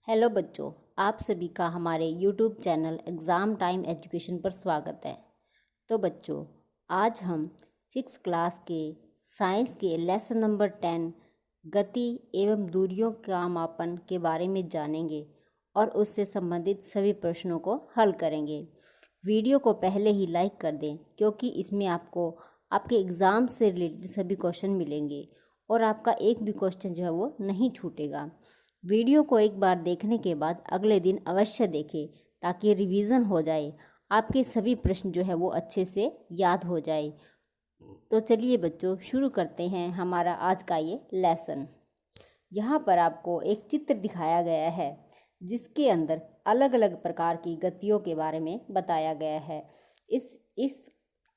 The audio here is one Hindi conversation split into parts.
हेलो बच्चों, आप सभी का हमारे YouTube channel exam time education पर स्वागत है। तो बच्चों, आज हम 6 क्लास के साइंस के लेसन नंबर 10 गति एवं दूरियों का मापन के बारे में जानेंगे और उससे संबंधित सभी प्रश्नों को हल करेंगे। वीडियो को पहले ही लाइक कर दें क्योंकि इसमें आपको आपके एग्ज़ाम से रिलेटेड सभी क्वेश्चन मिलेंगे और आपका एक भी क्वेश्चन जो है वो नहीं छूटेगा। वीडियो को एक बार देखने के बाद अगले दिन अवश्य देखें ताकि रिवीजन हो जाए, आपके सभी प्रश्न जो है वो अच्छे से याद हो जाए। तो चलिए बच्चों, शुरू करते हैं हमारा आज का ये लेसन। यहाँ पर आपको एक चित्र दिखाया गया है जिसके अंदर अलग अलग प्रकार की गतियों के बारे में बताया गया है। इस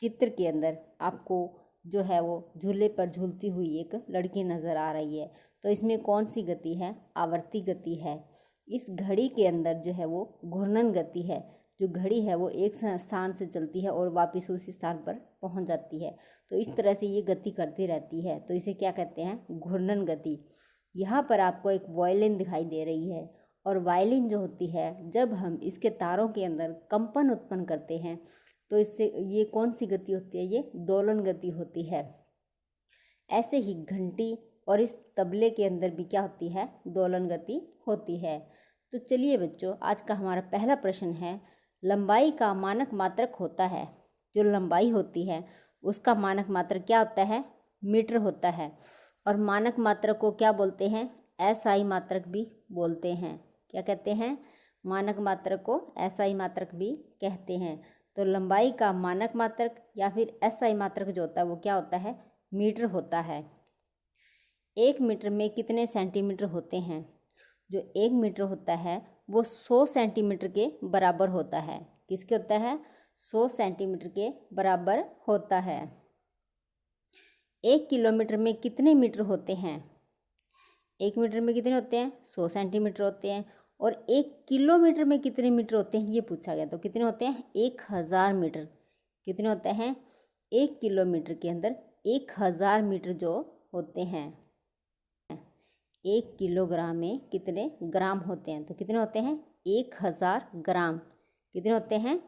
चित्र के अंदर आपको जो है वो झूले पर झूलती हुई एक लड़की नज़र आ रही है। तो इसमें कौन सी गति है? आवर्ती गति है। इस घड़ी के अंदर जो है वो घूर्णन गति है। जो घड़ी है वो एक स्थान से चलती है और वापस उसी स्थान पर पहुंच जाती है। तो इस तरह से ये गति करती रहती है, तो इसे क्या कहते हैं? घूर्णन गति। यहाँ पर आपको एक वायलिन दिखाई दे रही है और वायलिन जो होती है, जब हम इसके तारों के अंदर कंपन उत्पन्न करते हैं तो इससे ये कौन सी गति होती है? ये दोलन गति होती है। ऐसे ही घंटी और इस तबले के अंदर भी क्या होती है? दोलन गति होती है। तो चलिए बच्चों, आज का हमारा पहला प्रश्न है, लंबाई का मानक मात्रक होता है। जो लंबाई होती है उसका मानक मात्रक क्या होता है? मीटर होता है। और मानक मात्रक को क्या बोलते हैं? एसआई मात्रक भी बोलते हैं। क्या कहते हैं? मानक मात्रक को एसआई मात्रक भी कहते हैं। तो लंबाई का मानक मात्रक या फिर एसआई मात्रक जो होता है वो क्या होता है? मीटर होता है। 1 मीटर में कितने सेंटीमीटर होते हैं? जो 1 मीटर होता है वो 100 सेंटीमीटर के बराबर होता है। किसके होता है? 100 सेंटीमीटर के बराबर होता है। 1 किलोमीटर में कितने मीटर होते हैं? 1 मीटर में कितने होते हैं? 100 सेंटीमीटर होते हैं। और 1 किलोमीटर में कितने मीटर होते हैं ये पूछा गया। तो कितने होते हैं? 1000 मीटर। कितने होते हैं? 1 किलोमीटर के अंदर 1000 मीटर जो होते हैं। 1 किलोग्राम में कितने ग्राम होते हैं? तो कितने होते हैं? 1000 ग्राम। कितने होते हैं?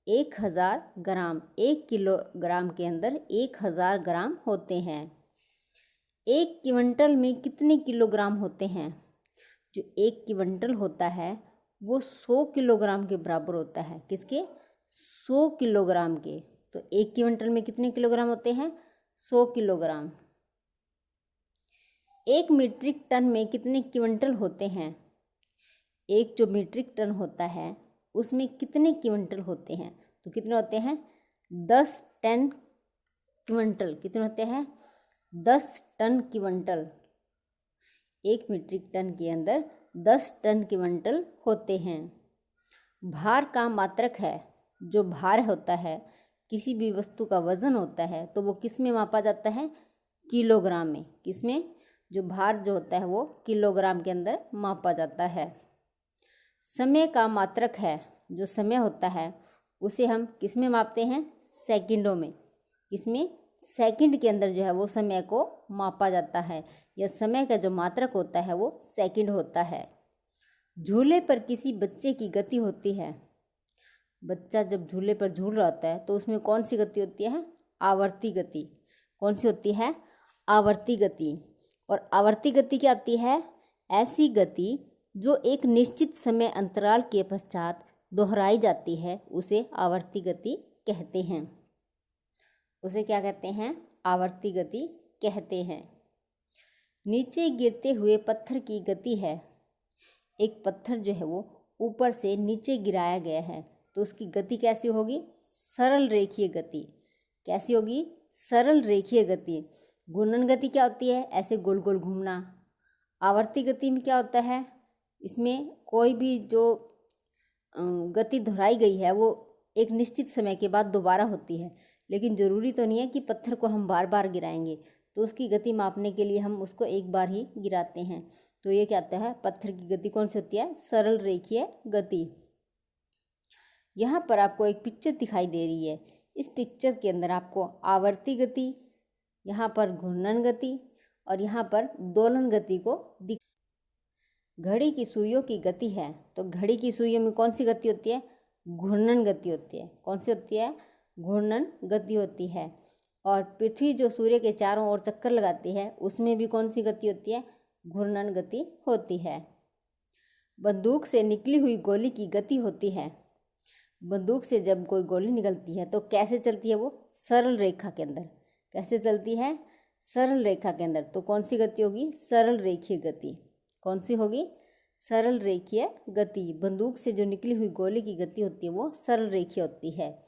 1000 ग्राम। 1 किलोग्राम के अंदर 1000 ग्राम होते हैं। 1 क्विंटल में कितने किलोग्राम होते हैं? जो 1 क्विंटल होता है वो 100 किलोग्राम के बराबर होता है। किसके? 100 किलोग्राम के। तो 1 क्विंटल में कितने किलोग्राम होते हैं? 100 किलोग्राम। 1 मीट्रिक टन में कितने क्विंटल होते हैं? एक जो मीट्रिक टन होता है उसमें कितने क्विंटल होते हैं? तो कितने होते हैं? 10 टन क्विंटल। कितने होते हैं? 10 टन क्विंटल। 1 मीट्रिक टन के अंदर 10 टन क्विंटल होते हैं। भार का मात्रक है। जो भार होता है, किसी भी वस्तु का वजन होता है, तो वो किस में मापा जाता है? किलोग्राम में। किस में? जो भार जो होता है वो किलोग्राम के अंदर मापा जाता है। समय का मात्रक है। जो समय होता है उसे हम किस में मापते हैं? सेकंडों में। इसमें सेकंड के अंदर जो है वो समय को मापा जाता है, या समय का जो मात्रक होता है वो सेकंड होता है। झूले पर किसी बच्चे की गति होती है। बच्चा जब झूले पर झूल रहा होता है तो उसमें कौन सी गति होती है? आवर्ती गति। कौन सी होती है? आवर्ती गति। और आवर्ती गति क्या होती है? ऐसी गति जो एक निश्चित समय अंतराल के पश्चात दोहराई जाती है उसे आवर्ती गति कहते हैं। उसे क्या कहते हैं? आवर्ती गति कहते हैं। नीचे गिरते हुए पत्थर की गति है। एक पत्थर जो है वो ऊपर से नीचे गिराया गया है तो उसकी गति कैसी होगी? सरल रेखीय गति। कैसी होगी? सरल रेखीय गति। घूर्णन गति क्या होती है? ऐसे गोल गोल घूमना। आवर्ती गति में क्या होता है? इसमें कोई भी जो गति दोहराई गई है वो एक निश्चित समय के बाद दोबारा होती है, लेकिन ज़रूरी तो नहीं है कि पत्थर को हम बार बार गिराएंगे। तो उसकी गति मापने के लिए हम उसको एक बार ही गिराते हैं। तो ये क्या होता है? पत्थर की गति कौन सी होती है? सरल रेखीय गति। यहाँ पर आपको एक पिक्चर दिखाई दे रही है। इस पिक्चर के अंदर आपको आवर्ती गति, यहाँ पर घूर्णन गति और यहाँ पर दोलन गति को घड़ी की सुइयों की गति है, तो घड़ी की सुइयों में कौन सी गति होती है? घूर्णन गति होती है। कौन सी होती है? घूर्णन गति होती है। और पृथ्वी जो सूर्य के चारों ओर चक्कर लगाती है, उसमें भी कौन सी गति होती है? घूर्णन गति होती है। बंदूक से निकली हुई गोली की गति होती है। बंदूक से जब कोई गोली निकलती है तो कैसे चलती है? वो सरल रेखा के अंदर। कैसे चलती है? सरल रेखा के अंदर। तो कौन सी गति होगी? सरल रेखीय गति। कौन सी होगी? सरल रेखीय गति। बंदूक से जो निकली हुई गोली की गति होती है वो सरल रेखीय होती है।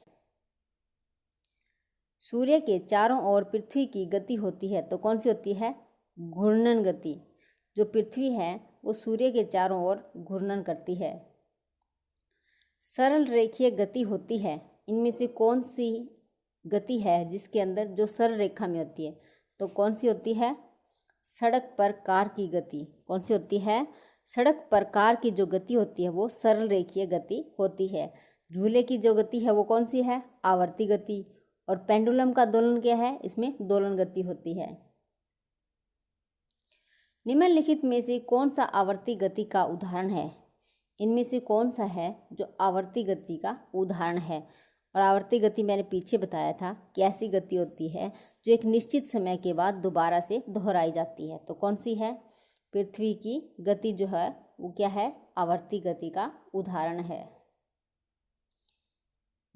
सूर्य के चारों ओर पृथ्वी की गति होती है, तो कौन सी होती है? घूर्णन गति। जो पृथ्वी है वो सूर्य के चारों ओर घूर्णन करती है। सरल रेखीय गति होती है। इनमें से कौन सी गति है जिसके अंदर जो सरल रेखा में होती है? तो कौन सी होती है? सड़क पर कार की गति। कौन सी होती है? सड़क पर कार की जो गति होती है वो सरल रेखीय गति होती है। झूले की जो गति है वो कौन सी है? आवर्ती गति। और पेंडुलम का दोलन क्या है? इसमें दोलन गति होती है। निम्नलिखित में से कौन सा आवर्ती गति का उदाहरण है? इनमें से कौन सा है जो आवर्ती गति का उदाहरण है? और आवर्ती गति मैंने पीछे बताया था कि ऐसी गति होती है जो एक निश्चित समय के बाद दोबारा से दोहराई जाती है। तो कौन सी है? पृथ्वी की गति जो है वो क्या है? आवर्ती गति का उदाहरण है।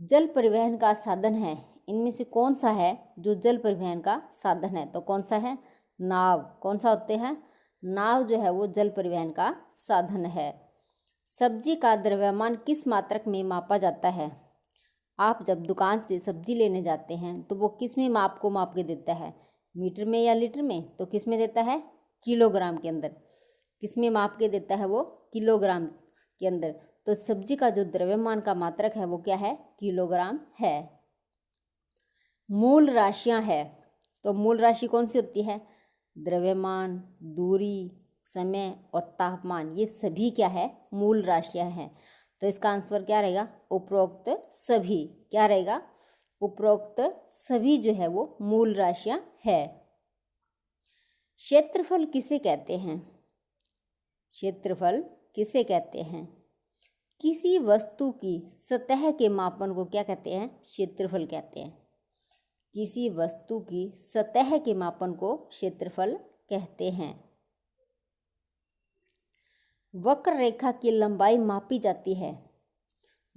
जल परिवहन का साधन है। इनमें से कौन सा है जो जल परिवहन का साधन है? तो कौन सा है? नाव। कौन सा होते हैं? नाव जो है वो जल परिवहन का साधन है। सब्जी का द्रव्यमान किस मात्रक में मापा जाता है? आप जब दुकान से सब्जी लेने जाते हैं तो वो किस में माप के देता है? मीटर में या लीटर में? तो किस में देता है? किलोग्राम के अंदर। किस में माप के देता है वो? किलोग्राम के अंदर। तो सब्जी का जो द्रव्यमान का मात्रक है वो क्या है? किलोग्राम है। मूल राशियां है, तो मूल राशि कौन सी होती है? द्रव्यमान, दूरी, समय और तापमान, ये सभी क्या है? मूल राशियां हैं। तो इसका आंसर क्या रहेगा? उपरोक्त सभी। क्या रहेगा? उपरोक्त सभी जो है वो मूल राशियां है। क्षेत्रफल किसे कहते हैं? क्षेत्रफल किसे कहते हैं? किसी वस्तु की सतह के मापन को क्या कहते हैं? क्षेत्रफल कहते हैं। किसी वस्तु की सतह के मापन को क्षेत्रफल कहते हैं। वक्र रेखा की लंबाई मापी जाती है।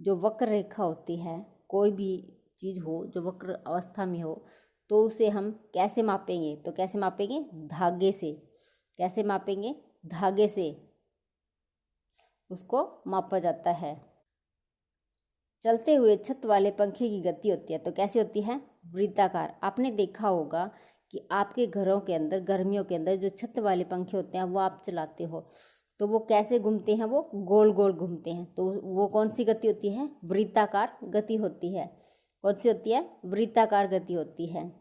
जो वक्र रेखा होती है, कोई भी चीज़ हो जो वक्र अवस्था में हो, तो उसे हम कैसे मापेंगे? तो कैसे मापेंगे? धागे से। कैसे मापेंगे? धागे से उसको मापा जाता है। चलते हुए छत वाले पंखे की गति होती है, तो कैसे होती है? वृत्ताकार। आपने देखा होगा कि आपके घरों के अंदर गर्मियों के अंदर जो छत वाले पंखे होते हैं वो आप चलाते हो, तो वो कैसे घूमते हैं? वो गोल गोल घूमते हैं। तो वो कौन सी गति होती है? वृत्ताकार गति होती है। कौन सी होती है? वृत्ताकार गति होती है।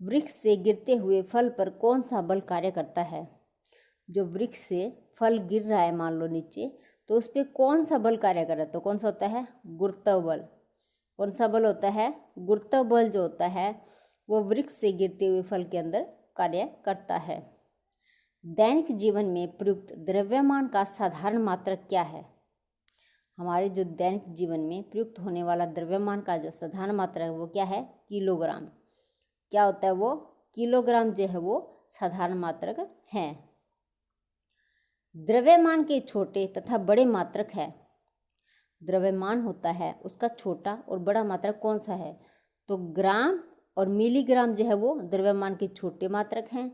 वृक्ष से गिरते हुए फल पर कौन सा बल कार्य करता है? जो वृक्ष से फल गिर रहा है मान लो नीचे, तो उस पर कौन सा बल कार्य कर रहा है? तो कौन सा होता है? गुरुत्व बल। कौन सा बल होता है? गुरुत्व बल जो होता है वो वृक्ष से गिरते हुए फल के अंदर कार्य करता है। दैनिक जीवन में प्रयुक्त द्रव्यमान का साधारण मात्रक क्या है? हमारे जो दैनिक जीवन में प्रयुक्त होने वाला द्रव्यमान का जो साधारण मात्रक है वो क्या है? किलोग्राम। क्या होता है वो? किलोग्राम जो है वो साधारण मात्रक है। द्रव्यमान के छोटे तथा बड़े मात्रक है। द्रव्यमान होता है उसका छोटा और बड़ा मात्रक कौन सा है? तो ग्राम और मिलीग्राम जो है वो द्रव्यमान के छोटे मात्रक हैं।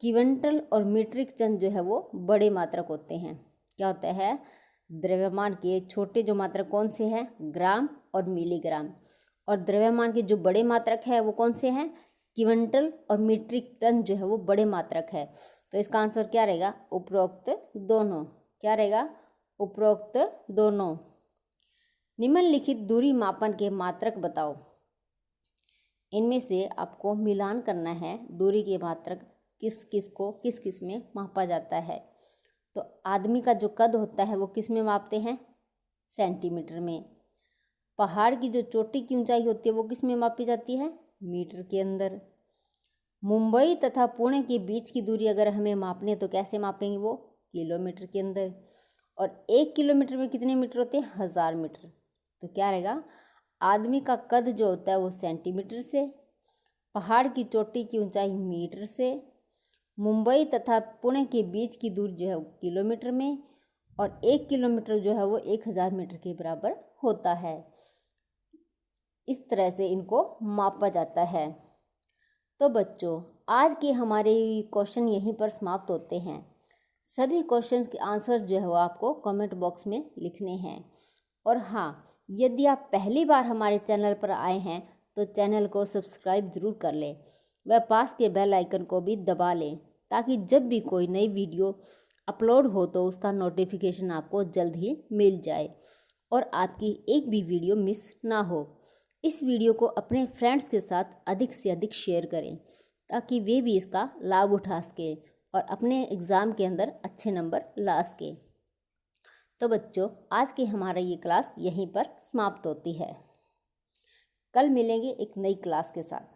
क्विंटल और मीट्रिक टन जो है वो बड़े मात्रक होते हैं। क्या होता है? द्रव्यमान के छोटे जो मात्रक कौन से हैं? ग्राम और मिलीग्राम। और द्रव्यमान के जो बड़े मात्रक है वो कौन से हैं? क्विंटल और मीट्रिक टन जो है वो बड़े मात्रक है। तो इसका आंसर क्या रहेगा? उपरोक्त दोनों। क्या रहेगा? उपरोक्त दोनों। निम्नलिखित दूरी मापन के मात्रक बताओ। इनमें से आपको मिलान करना है दूरी के मात्रक किस किस में मापा जाता है। तो आदमी का जो कद होता है वो किस में मापते हैं? सेंटीमीटर में। पहाड़ की जो चोटी की ऊंचाई होती है वो किस में मापी जाती है? मीटर के अंदर। मुंबई तथा पुणे के बीच की दूरी अगर हमें मापनी है तो कैसे मापेंगे? वो किलोमीटर के अंदर। और 1 किलोमीटर में कितने मीटर होते हैं? 1000 मीटर। तो क्या रहेगा? आदमी का कद जो होता है वो सेंटीमीटर से, पहाड़ की चोटी की ऊंचाई मीटर से, मुंबई तथा पुणे के बीच की दूरी जो है वो किलोमीटर में, और 1 किलोमीटर जो है वो 1000 मीटर के बराबर होता है। इस तरह से इनको मापा जाता है। तो बच्चों, आज के हमारे क्वेश्चन यहीं पर समाप्त होते हैं। सभी क्वेश्चन के आंसर्स जो है वो आपको कमेंट बॉक्स में लिखने हैं। और हाँ, यदि आप पहली बार हमारे चैनल पर आए हैं तो चैनल को सब्सक्राइब ज़रूर कर लें व पास के बेल आइकन को भी दबा लें, ताकि जब भी कोई नई वीडियो अपलोड हो तो उसका नोटिफिकेशन आपको जल्द ही मिल जाए और आपकी एक भी वीडियो मिस ना हो। इस वीडियो को अपने फ्रेंड्स के साथ अधिक से अधिक शेयर करें, ताकि वे भी इसका लाभ उठा सकें और अपने एग्ज़ाम के अंदर अच्छे नंबर ला सकें। तो बच्चों, आज की हमारा ये क्लास यहीं पर समाप्त होती है। कल मिलेंगे एक नई क्लास के साथ।